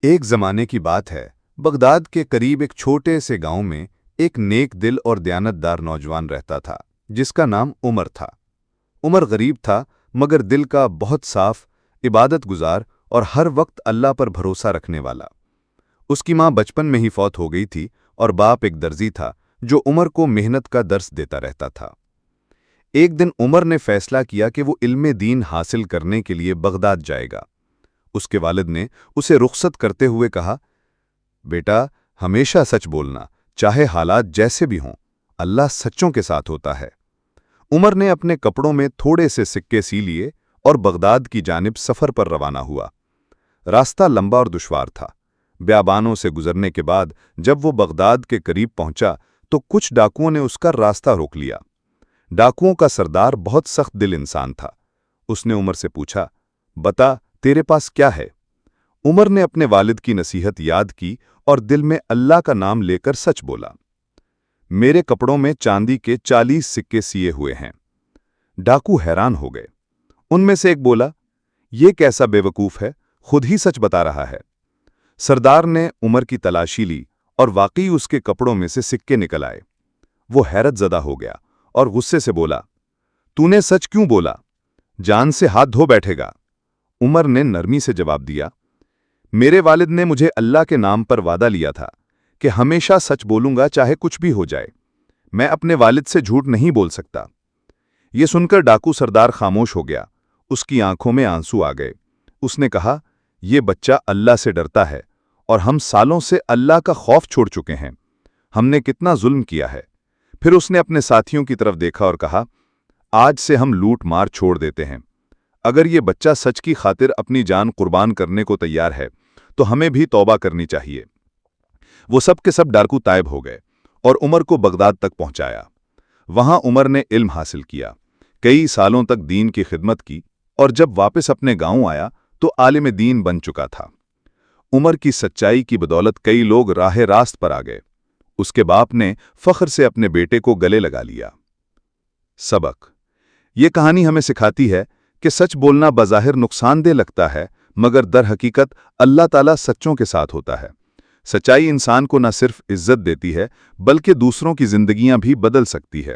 ایک زمانے کی بات ہے، بغداد کے قریب ایک چھوٹے سے گاؤں میں ایک نیک دل اور دیانتدار نوجوان رہتا تھا جس کا نام عمر تھا۔ عمر غریب تھا مگر دل کا بہت صاف، عبادت گزار اور ہر وقت اللہ پر بھروسہ رکھنے والا۔ اس کی ماں بچپن میں ہی فوت ہو گئی تھی اور باپ ایک درزی تھا جو عمر کو محنت کا درس دیتا رہتا تھا۔ ایک دن عمر نے فیصلہ کیا کہ وہ علم دین حاصل کرنے کے لیے بغداد جائے گا۔ اس کے والد نے اسے رخصت کرتے ہوئے کہا، بیٹا ہمیشہ سچ بولنا، چاہے حالات جیسے بھی ہوں، اللہ سچوں کے ساتھ ہوتا ہے۔ عمر نے اپنے کپڑوں میں تھوڑے سے سکے سی لیے اور بغداد کی جانب سفر پر روانہ ہوا۔ راستہ لمبا اور دشوار تھا۔ بیابانوں سے گزرنے کے بعد جب وہ بغداد کے قریب پہنچا تو کچھ ڈاکوؤں نے اس کا راستہ روک لیا۔ ڈاکوؤں کا سردار بہت سخت دل انسان تھا۔ اس نے عمر سے پوچھا، بتا تیرے پاس کیا ہے؟ عمر نے اپنے والد کی نصیحت یاد کی اور دل میں اللہ کا نام لے کر سچ بولا، میرے کپڑوں میں چاندی کے 40 سکے سیے ہوئے ہیں۔ ڈاکو حیران ہو گئے۔ ان میں سے ایک بولا، یہ کیسا بے وقوف ہے، خود ہی سچ بتا رہا ہے۔ سردار نے عمر کی تلاشی لی اور واقعی اس کے کپڑوں میں سے سکے نکل آئے۔ وہ حیرت زدہ ہو گیا اور غصے سے بولا، تو نے سچ کیوں بولا؟ جان سے ہاتھ دھو بیٹھے گا۔ عمر نے نرمی سے جواب دیا، میرے والد نے مجھے اللہ کے نام پر وعدہ لیا تھا کہ ہمیشہ سچ بولوں گا چاہے کچھ بھی ہو جائے۔ میں اپنے والد سے جھوٹ نہیں بول سکتا۔ یہ سن کر ڈاکو سردار خاموش ہو گیا۔ اس کی آنکھوں میں آنسو آ گئے۔ اس نے کہا، یہ بچہ اللہ سے ڈرتا ہے اور ہم سالوں سے اللہ کا خوف چھوڑ چکے ہیں۔ ہم نے کتنا ظلم کیا ہے۔ پھر اس نے اپنے ساتھیوں کی طرف دیکھا اور کہا، آج سے ہم لوٹ مار چھوڑ دیتے ہیں۔ اگر یہ بچہ سچ کی خاطر اپنی جان قربان کرنے کو تیار ہے تو ہمیں بھی توبہ کرنی چاہیے۔ وہ سب کے سب ڈاکو طائب ہو گئے اور عمر کو بغداد تک پہنچایا۔ وہاں عمر نے علم حاصل کیا، کئی سالوں تک دین کی خدمت کی اور جب واپس اپنے گاؤں آیا تو عالم دین بن چکا تھا۔ عمر کی سچائی کی بدولت کئی لوگ راہ راست پر آ گئے۔ اس کے باپ نے فخر سے اپنے بیٹے کو گلے لگا لیا۔ سبق: یہ کہانی ہمیں سکھاتی ہے کہ سچ بولنا بظاہر نقصان دہ لگتا ہے مگر در حقیقت اللہ تعالیٰ سچوں کے ساتھ ہوتا ہے۔ سچائی انسان کو نہ صرف عزت دیتی ہے بلکہ دوسروں کی زندگیاں بھی بدل سکتی ہے۔